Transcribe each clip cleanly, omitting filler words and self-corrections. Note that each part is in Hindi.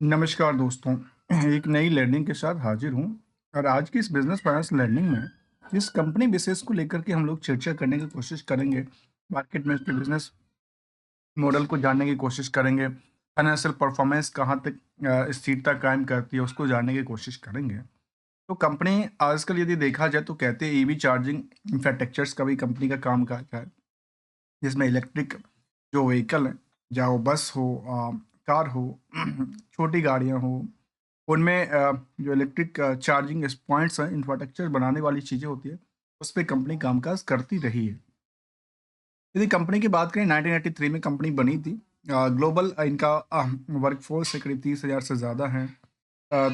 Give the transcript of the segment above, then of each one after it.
नमस्कार दोस्तों। एक नई लर्निंग के साथ हाजिर हूँ और आज की इस बिजनेस फाइनेंस लर्निंग में इस कंपनी विशेष को लेकर के हम लोग चर्चा करने की कोशिश करेंगे। मार्केट में इसके बिजनेस मॉडल को जानने की कोशिश करेंगे। फाइनेंशियल परफॉर्मेंस कहाँ तक स्थिरता कायम करती है उसको जानने की कोशिश करेंगे। तो कंपनी आजकल यदि देखा जाए तो कहते हैं ईवी चार्जिंग इंफ्रास्ट्रक्चर्स का भी कंपनी का काम काज है, जिसमें इलेक्ट्रिक जो व्हीकल है, चाहे वो बस हो, कार हो, छोटी गाड़ियाँ हो, उनमें जो इलेक्ट्रिक चार्जिंग पॉइंट्स हैं, इंफ्रास्ट्रक्चर बनाने वाली चीज़ें होती है, उस पे कंपनी कामकाज करती रही है। यदि कंपनी की बात करें 1983 में कंपनी बनी थी। ग्लोबल इनका वर्कफोर्स है करीब 30,000 से ज़्यादा है।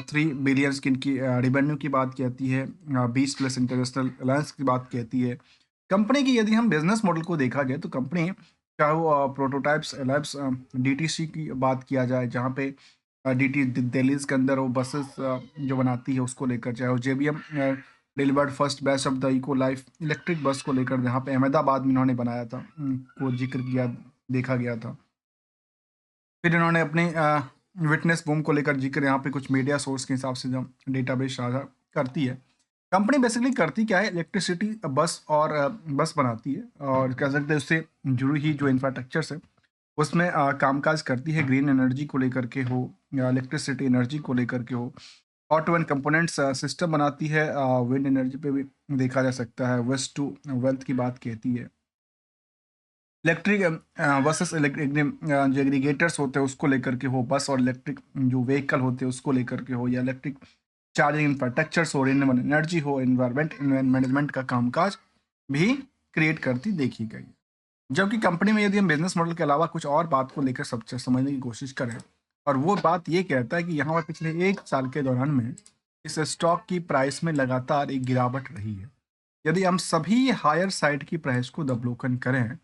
3 बिलियंस की इनकी रेवेन्यू की बात कहती है। 20+ इंटरनेशनल अलायंस की बात कहती है। कंपनी की यदि हम बिजनेस मॉडल को देखा जाए तो कंपनी, चाहे वो प्रोटोटाइप्स लैब्स, डीटीसी की बात किया जाए जहाँ पे डीटी दिल्लीज के अंदर वो बसेस जो बनाती है उसको लेकर, चाहे वो JBM delivered first batch of the eco life electric bus को लेकर जहाँ पे अहमदाबाद में इन्होंने बनाया था, को जिक्र किया देखा गया था। फिर इन्होंने अपने विटनेस बूम को लेकर जिक्र यहाँ पे कुछ मीडिया सोर्स के हिसाब से जो डेटाबेस साझा करती है। कंपनी बेसिकली करती क्या है, इलेक्ट्रिसिटी बस और बस बनाती है और कह सकते हैं उससे जुड़ी ही जो इंफ्रास्ट्रक्चर्स है उसमें कामकाज करती है। ग्रीन एनर्जी को लेकर के हो या इलेक्ट्रिसिटी एनर्जी को लेकर के हो, ऑटो एंड कंपोनेंट्स सिस्टम बनाती है। विंड एनर्जी पे भी देखा जा सकता है, वेस्ट टू वेल्थ की बात कहती है। इलेक्ट्रिक वर्सेस इलेक्ट्रिक जो एग्रीगेटर्स होते हैं उसको लेकर के हो, बस और इलेक्ट्रिक जो व्हीकल होते हैं उसको लेकर के हो, या इलेक्ट्रिक चार्जिंग इंफ्रास्ट्रक्चर्स हो, रिन्यूएबल एनर्जी हो, इन्वायरमेंट मैनेजमेंट का कामकाज भी क्रिएट करती देखी गई है। जबकि कंपनी में यदि हम बिजनेस मॉडल के अलावा कुछ और बात को लेकर सब समझने की कोशिश करें, और वो बात ये कहता है कि यहाँ पर पिछले 1 साल के दौरान में इस स्टॉक की प्राइस में लगातार एक गिरावट रही है। यदि हम सभी हायर साइड की प्राइस को अवलोकन करें,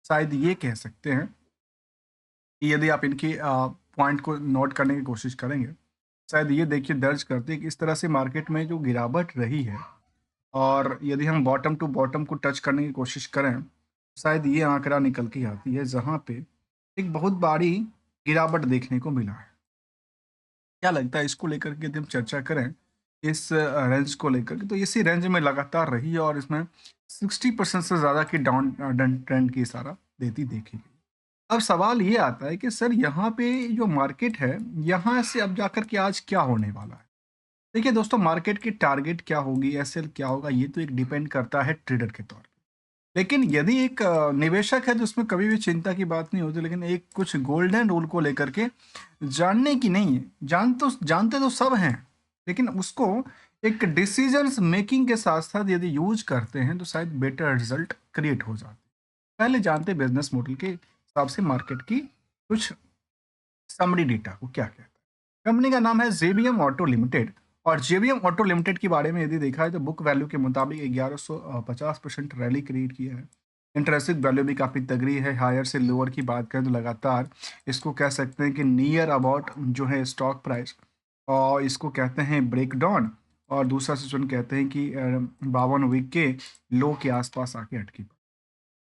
शायद ये कह सकते हैं कि यदि आप इनकी पॉइंट को नोट करने की कोशिश करेंगे, शायद ये देखिए दर्ज करते हैं कि इस तरह से मार्केट में जो गिरावट रही है, और यदि हम बॉटम टू बॉटम को टच करने की कोशिश करें, शायद ये आंकड़ा निकल के आती है जहाँ पे एक बहुत बड़ी गिरावट देखने को मिला है। क्या लगता है इसको लेकर के यदि हम चर्चा करें, इस रेंज को लेकर के, तो इसी रेंज में लगातार रही है और इसमें 60% से ज़्यादा की डाउन ट्रेंड की इशारा देती देखी गई। अब सवाल ये आता है कि सर यहाँ पे जो मार्केट है, यहाँ से अब जाकर के आज क्या होने वाला है? देखिए दोस्तों, मार्केट की टारगेट क्या होगी, एसएल क्या होगा, ये तो एक डिपेंड करता है ट्रेडर के तौर पे। लेकिन यदि एक निवेशक है तो उसमें कभी भी चिंता की बात नहीं होती, लेकिन एक कुछ गोल्डन रूल को लेकर के जानने की नहीं है। जानते तो सब हैं, लेकिन उसको एक डिसीजंस मेकिंग के साथ साथ यदि यूज करते हैं तो शायद बेटर रिजल्ट क्रिएट हो जाते हैं। पहले जानते बिजनेस मॉडल के हिसाब से मार्केट की कुछ समरी डेटा को क्या कहता है। कंपनी का नाम है जेबीएम ऑटो लिमिटेड, और जेबीएम ऑटो लिमिटेड के बारे में यदि देखा है तो बुक वैल्यू के मुताबिक 1150% रैली क्रिएट किया है। इंटरेंसिक वैल्यू भी काफ़ी तगड़ी है। हायर से लोअर की बात करें तो लगातार इसको कह सकते हैं कि नियर अबाउट जो है स्टॉक प्राइस, और इसको कहते हैं ब्रेक डाउन, और दूसरा सेशन कहते हैं कि 52 वीक के लो के आसपास आके अटकी।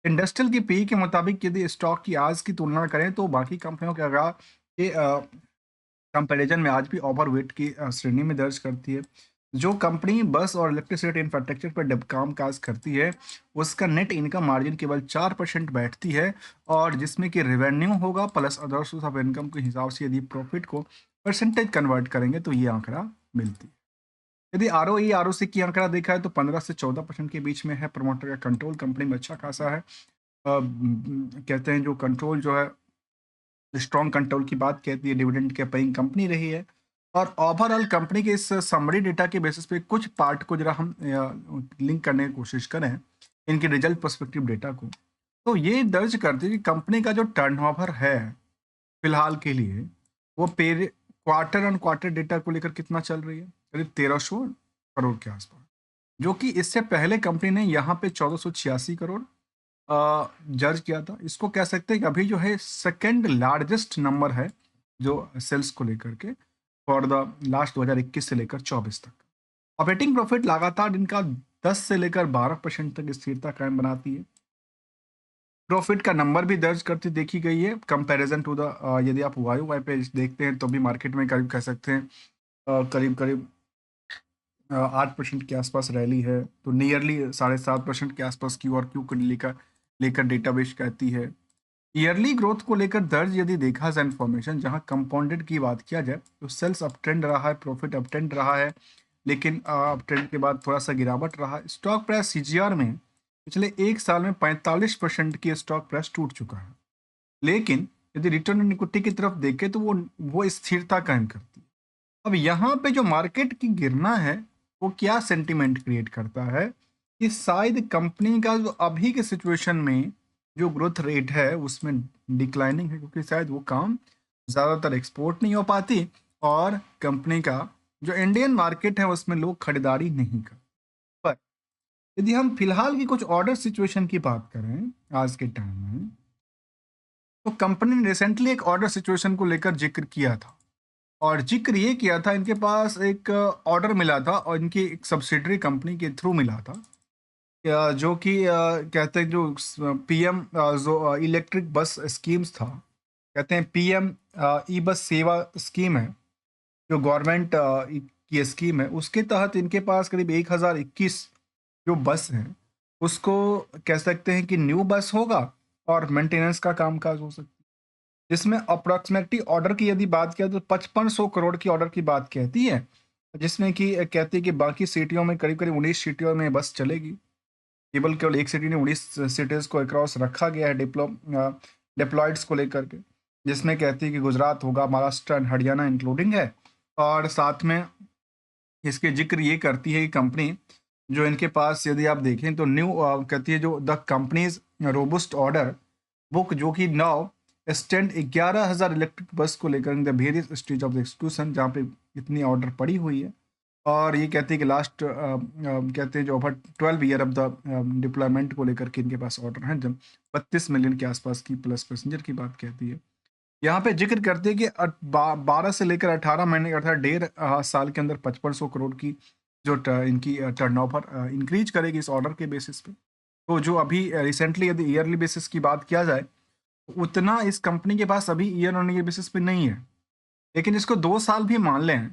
इंडस्ट्रियल की पी के मुताबिक यदि स्टॉक की आज की तुलना करें तो बाकी कंपनियों के अगर के कंपैरिजन में आज भी ओवरवेट की श्रेणी में दर्ज करती है। जो कंपनी बस और इलेक्ट्रिसिटी इंफ्रास्ट्रक्चर पर काम काज करती है, उसका नेट इनकम मार्जिन केवल 4% बैठती है, और जिसमें कि रेवेन्यू होगा plus other source of income के हिसाब से यदि प्रॉफिट को परसेंटेज कन्वर्ट करेंगे तो ये आंकड़ा मिलती है। यदि R O E R O सी की आंकड़ा देखा है तो 15 से 14% के बीच में है। प्रमोटर का कंट्रोल कंपनी में अच्छा खासा है। कहते हैं जो कंट्रोल जो है, स्ट्रॉन्ग कंट्रोल की बात कहती है, डिविडेंड के पेइंग कंपनी रही है। और ओवरऑल कंपनी के इस समरी डेटा के बेसिस पे कुछ पार्ट को जरा हम लिंक करने की कोशिश करें, इनके रिजल्ट पर्सपेक्टिव डेटा को, तो ये दर्ज करती है कि कंपनी का जो टर्नओवर है फिलहाल के लिए, वो पेर क्वार्टर ऑन क्वार्टर डेटा को लेकर कितना चल रही है, करीब 1300 करोड़ के आसपास। जो कि इससे पहले कंपनी ने यहाँ पे 1486 करोड़ जज किया था। इसको कह सकते हैं कि अभी जो है सेकंड लार्जेस्ट नंबर है जो सेल्स को लेकर के फॉर द लास्ट 2021 से लेकर 24 तक। ऑपरेटिंग प्रॉफिट लगातार इनका 10 से लेकर 12% तक स्थिरता कायम बनाती है। प्रॉफिट का नंबर भी दर्ज करती देखी गई है कंपैरिजन टू द, यदि आप वाई वाई पे देखते हैं तो भी मार्केट में करीब कह सकते हैं करीब करीब 8% के आसपास रैली है, तो नियरली 7.5% के आसपास क्यू और क्यू को लेकर लेकर डेटाबेस कहती है। ईयरली ग्रोथ को लेकर दर्ज यदि देखा जाए इन्फॉर्मेशन, जहां कंपाउंडेड की बात किया जाए तो सेल्स अप ट्रेंड रहा है, प्रॉफिट अप ट्रेंड रहा है, लेकिन अप ट्रेंड के बाद थोड़ा सा गिरावट रहा। स्टॉक प्राइस सीजीआर में पिछले एक साल में 45% की स्टॉक प्राइस टूट चुका है, लेकिन यदि रिटर्न ऑन इक्विटी की तरफ देखें तो वो स्थिरता कायम करती है। अब यहाँ पे जो मार्केट की गिरना है वो क्या सेंटिमेंट क्रिएट करता है कि शायद कंपनी का जो अभी के सिचुएशन में जो ग्रोथ रेट है उसमें डिक्लाइनिंग है, क्योंकि शायद वो काम ज़्यादातर एक्सपोर्ट नहीं हो पाती और कंपनी का जो इंडियन मार्केट है उसमें लोग खरीदारी नहीं कर। पर यदि हम फिलहाल की कुछ ऑर्डर सिचुएशन की बात करें आज के टाइम में, तो कंपनी ने रिसेंटली एक ऑर्डर सिचुएशन को लेकर जिक्र किया था, और जिक्र ये किया था इनके पास एक ऑर्डर मिला था और इनकी एक सब्सिडरी कंपनी के थ्रू मिला था, जो कि कहते हैं जो पीएम जो इलेक्ट्रिक बस स्कीम्स था, कहते हैं पीएम ई बस सेवा स्कीम है, जो गवर्नमेंट की स्कीम है, उसके तहत इनके पास करीब 1021 जो बस हैं उसको कह सकते हैं कि न्यू बस होगा और मेंटेनेंस का कामकाज हो सकता है, जिसमें अप्रॉक्सीमेटली ऑर्डर की यदि बात किया तो 5500 करोड़ की ऑर्डर की बात कहती है, जिसमें कि कहती है कि बाकी सिटियों में करीब करीब 19 सिटियों में बस चलेगी। केवल एक सिटी ने 19 सिटीज़ को अक्रॉस रखा गया है डिप्लॉयड्स को लेकर के, जिसमें कहती है कि गुजरात होगा, महाराष्ट्र एंड हरियाणा इंक्लूडिंग है। और साथ में इसके जिक्र ये करती है कि कंपनी जो इनके पास यदि आप देखें तो न्यू कहती है जो the companies robust order book, जो कि नाउ स्टैंड 11,000 इलेक्ट्रिक बस को लेकर the various stage of the execution, जहाँ पे इतनी ऑर्डर पड़ी हुई है। और ये कहते हैं कि लास्ट कहते हैं जो over 12 year of the deployment को लेकर के इनके पास ऑर्डर हैं, जब 32 मिलियन के आसपास की प्लस पैसेंजर की बात कहती है। यहाँ पे जिक्र करते हैं कि 12 से लेकर 18 महीने अर्थात 1.5 साल के अंदर 5500 करोड़ की जो इनकी टर्नओवर इंक्रीज करेगी इस ऑर्डर के बेसिस पे। तो जो अभी रिसेंटली यदि ईयरली बेसिस की बात किया जाए तो उतना इस कंपनी के पास अभी ईयर ऑन ईयर बेसिस पे नहीं है, लेकिन इसको 2 साल भी मान लें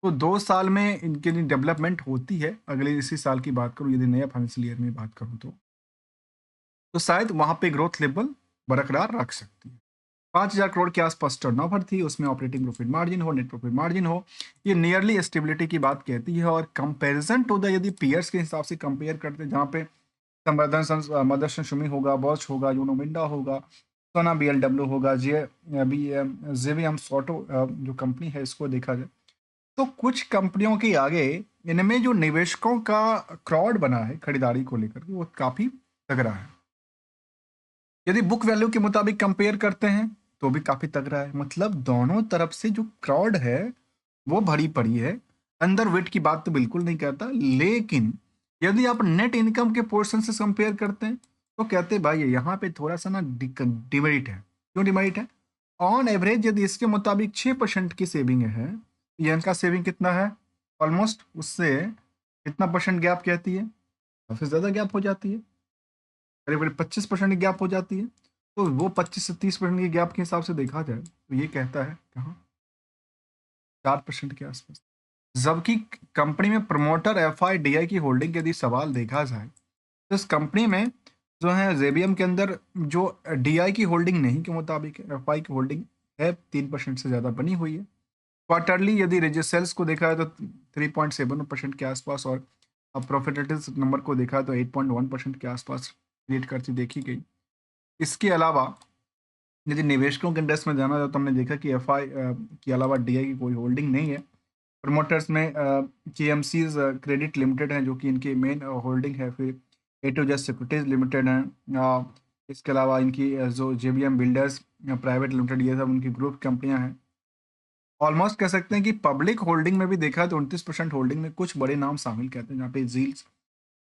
तो 2 साल में इनके लिए डेवलपमेंट होती है। अगले इसी साल की बात करूँ, यदि नया फाइनेंशियल ईयर में बात करूँ तो शायद वहाँ पे ग्रोथ लेवल बरकरार रख सकती है। 5,000 करोड़ के आसपास टर्नओवर थी, उसमें ऑपरेटिंग प्रॉफिट मार्जिन हो, नेट प्रॉफिट मार्जिन हो, ये नियरली स्टेबिलिटी की बात कहती है। और कंपैरिजन टू द यदि पीयर्स के हिसाब से कंपेयर करते हैं, जहाँ पे मदरसन सुमी होगा, बॉश होगा, यूनो मिंडा होगा, सोना बीएलडब्ल्यू होगा, जेवीएम सोटो जो कंपनी है इसको देखा जाए तो कुछ कंपनियों के आगे इनमें जो निवेशकों का क्राउड बना है खरीदारी को लेकर के वो काफी तगड़ा है। यदि बुक वैल्यू के मुताबिक कंपेयर करते हैं तो भी काफी तगड़ा है, मतलब दोनों तरफ से जो क्राउड है वो भरी पड़ी है। अंडर वेट की बात तो बिल्कुल नहीं करता, लेकिन यदि आप नेट इनकम के पोर्शन से कंपेयर करते हैं तो कहते हैं भाई यहाँ पे थोड़ा सा ना डिमेरिट है। क्यों डिमेरिट है? ऑन एवरेज यदि इसके मुताबिक 6% की सेविंग है, ये इनका सेविंग कितना है? ऑलमोस्ट उससे कितना परसेंट गैप कहती है? काफी ज्यादा गैप हो जाती है, करीब करीब 25% की गैप हो जाती है। तो वो 25 से 30% की गैप के हिसाब से देखा जाए तो ये कहता है कहाँ 4% के आसपास। जबकि कंपनी में promoter F I D I की होल्डिंग यदि सवाल देखा जाए तो इस कंपनी में जो है जेबीएम के अंदर जो डी आई की होल्डिंग नहीं के मुताबिक एफ आई की होल्डिंग है 3% से ज़्यादा बनी हुई है। क्वार्टरली यदि सेल्स को देखा है तो 3.7% के आसपास, और प्रॉफिटेबिलिटी नंबर को देखा है तो 8.1% के आसपास क्रिएट करती देखी गई। इसके अलावा यदि निवेशकों के इंटरेस्ट में जाना जाए तो हमने देखा कि एफ आई के अलावा डी आई की कोई होल्डिंग नहीं है। प्रमोटर्स में के एम सीज क्रेडिट लिमिटेड है जो कि इनकी मेन होल्डिंग है, फिर A to Z securities limited है, इसके अलावा इनकी जो J B M builders private limited, ये सब उनकी ग्रुप कंपनियां हैं। ऑलमोस्ट कह सकते हैं कि पब्लिक होल्डिंग में भी देखा है तो 29% होल्डिंग में कुछ बड़े नाम शामिल कहते हैं, जहाँ पे जील्स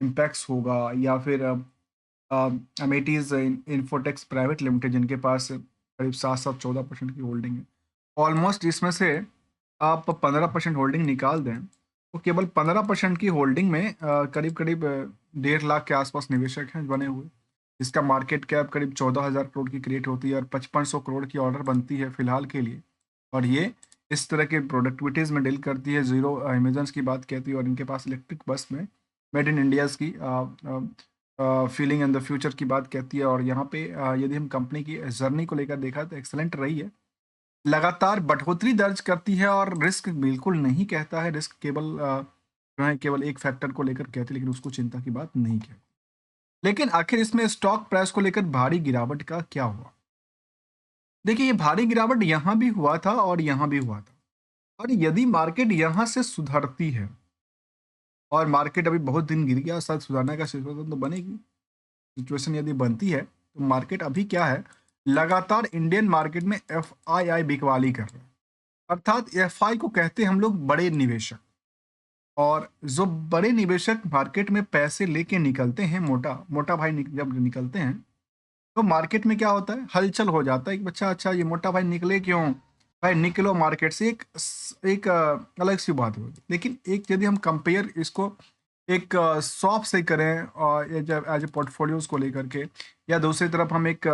इम्पैक्स होगा या फिर अमेटीज इन्फोटेक्स प्राइवेट लिमिटेड, जिनके पास करीब 7-14% की होल्डिंग है। ऑलमोस्ट इसमें से आप 15% होल्डिंग निकाल दें तो केवल 15% की होल्डिंग में करीब करीब 1.5 लाख के आसपास निवेशक हैं बने हुए। इसका मार्केट कैप करीब 14,000 करोड़ की क्रिएट होती है और 5500 करोड़ की ऑर्डर बनती है फिलहाल के लिए। और ये इस तरह के प्रोडक्टिविटीज़ में डील करती है। ज़ीरो एमिजन्स की बात कहती है और इनके पास इलेक्ट्रिक बस में मेड इन इंडियाज़ की फीलिंग इन द फ्यूचर की बात कहती है। और यहाँ पे यदि हम कंपनी की जर्नी को लेकर देखा तो एक्सलेंट रही है, लगातार बढ़ोतरी दर्ज करती है और रिस्क बिल्कुल नहीं कहता है। रिस्क केवल जो है केवल एक फैक्टर को लेकर कहती है, लेकिन उसको चिंता की बात नहीं कहती। लेकिन आखिर इसमें स्टॉक प्राइस को लेकर भारी गिरावट का क्या हुआ? देखिए, ये भारी गिरावट यहाँ भी हुआ था और यहाँ भी हुआ था। और यदि मार्केट यहाँ से सुधरती है और मार्केट अभी बहुत दिन गिर गया, शायद सुधारने का सिचुएशन तो बनेगी। सिचुएशन यदि बनती है तो मार्केट अभी क्या है, लगातार इंडियन मार्केट में एफआईआई बिकवाली कर रहा है। अर्थात एफआई को कहते हैं हम लोग बड़े निवेशक। और जो बड़े निवेशक मार्केट में पैसे लेके निकलते हैं, मोटा मोटा भाई जब निकलते हैं तो मार्केट में क्या होता है, हलचल हो जाता है कि बच्चा अच्छा ये मोटा भाई निकले क्यों, भाई निकलो मार्केट से। एक अलग सी बात होगी। लेकिन एक यदि हम कंपेयर इसको एक शॉप से करें और एज ए पोर्टफोलियोज को लेकर के, या दूसरी तरफ हम एक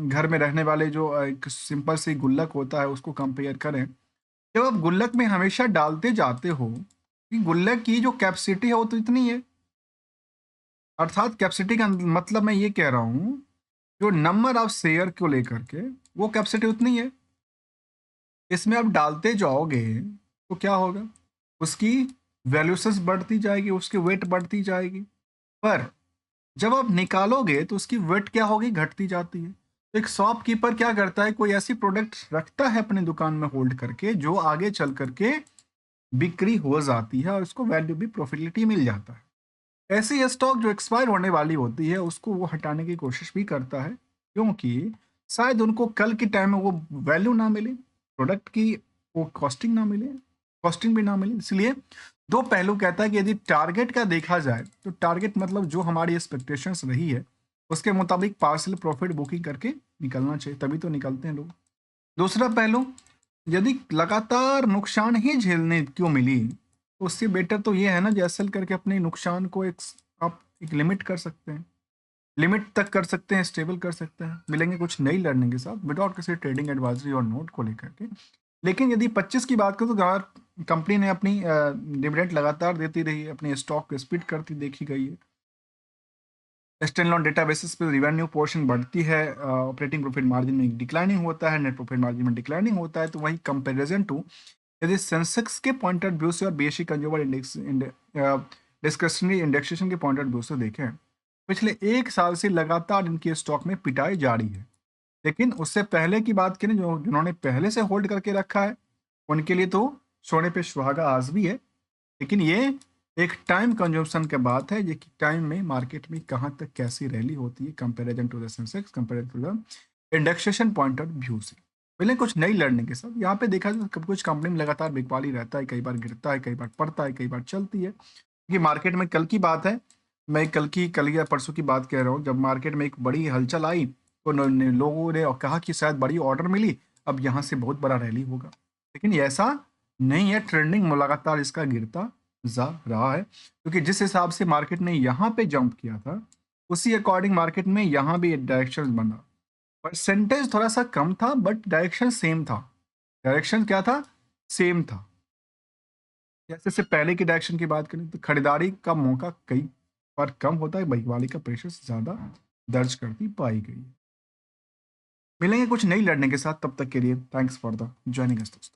घर में रहने वाले जो एक सिंपल सी गुल्लक होता है उसको कंपेयर करें, जब आप गुल्लक में हमेशा डालते जाते हो कि गुल्लक की जो कैपेसिटी है वो तो इतनी है। अर्थात कैपेसिटी का मतलब मैं ये कह रहा हूँ, जो नंबर ऑफ शेयर को लेकर के वो कैपेसिटी उतनी है। इसमें आप डालते जाओगे तो क्या होगा, उसकी वैल्यूसेस बढ़ती जाएगी, उसकी वेट बढ़ती जाएगी। पर जब आप निकालोगे तो उसकी वेट क्या होगी, घटती जाती है। तो एक शॉपकीपर क्या करता है, कोई ऐसी प्रोडक्ट रखता है अपनी दुकान में होल्ड करके जो आगे चल करके बिक्री हो जाती है और उसको वैल्यू भी प्रॉफिटेबिलिटी मिल जाता है। ऐसी स्टॉक जो एक्सपायर होने वाली होती है उसको वो हटाने की कोशिश भी करता है, क्योंकि शायद उनको कल के टाइम में वो वैल्यू ना मिले, प्रोडक्ट की वो कॉस्टिंग ना मिले, कॉस्टिंग भी ना मिले। इसलिए दो पहलू कहता है कि यदि टारगेट का देखा जाए तो टारगेट मतलब जो हमारी एक्सपेक्टेशंस रही है उसके मुताबिक पार्शियल प्रॉफिट बुकिंग करके निकलना चाहिए, तभी तो निकलते हैं लोग। दूसरा पहलू, यदि लगातार नुकसान ही झेलने क्यों मिली, तो उससे बेटर तो ये है ना जैसल करके अपने नुकसान को एक आप एक लिमिट कर सकते हैं, लिमिट तक कर सकते हैं, स्टेबल कर सकते हैं। मिलेंगे कुछ नई लर्निंग के साथ विदाउट किसी ट्रेडिंग एडवाइजरी और नोट को लेकर के। लेकिन यदि 25 की बात करें तो कंपनी ने अपनी डिविडेंड लगातार देती रही, अपनी स्टॉक को स्पीड करती देखी गई है। स्टैंड ऑन डेटा बेसिस पे रिवेन्यू पोर्शन बढ़ती है, ऑपरेटिंग प्रॉफिट मार्जिन में डिक्लाइनिंग होता है, नेट प्रॉफिट मार्जिन में डिक्लाइनिंग होता है। तो वही कंपैरिजन टू यदि सेंसेक्स के पॉइंट ऑफ व्यू से और BSE consumer index discretionary indexation के पॉइंट ऑफ व्यू से देखें, पिछले 1 साल से लगातार इनकी स्टॉक में पिटाई जारी है। लेकिन उससे पहले की बात करें, जो जिन्होंने पहले से होल्ड करके रखा है उनके लिए तो सोने पे सुहागा आज भी है। लेकिन ये एक टाइम कंजम्पशन के बात है, ये कि टाइम में मार्केट में कहाँ तक कैसी रैली होती है comparison to the Sensex, compare to the indexation point of view से। पहले कुछ नई लर्निंग के साथ यहाँ पे देखा जाए तो कुछ कंपनी में लगातार बिकवाली रहता है, कई बार गिरता है, कई बार पड़ता है, कई बार चलती है। क्योंकि मार्केट में कल की बात है, मैं कल या परसों की बात कह रहा हूँ, जब मार्केट में एक बड़ी हलचल आई तो लोगों ने कहा कि शायद बड़ी ऑर्डर मिली, अब यहाँ से बहुत बड़ा रैली होगा। लेकिन ये ऐसा नहीं है, ट्रेंडिंग लगातार इसका गिरता जा रहा है, क्योंकि जिस हिसाब से मार्केट ने यहाँ पे जंप किया था उसी अकॉर्डिंग मार्केट में यहाँ भी डायरेक्शन बना। परसेंटेज थोड़ा सा कम था बट डायरेक्शन सेम था। डायरेक्शन क्या था, सेम था। जैसे से पहले की डायरेक्शन की बात करें तो खरीदारी का मौका कई बार कम होता है, बाइकवाली का प्रेशर ज़्यादा दर्ज करती पाई गई। मिलेंगे कुछ नई लड़ने के साथ, तब तक के लिए thanks for the joining us दोस्तों।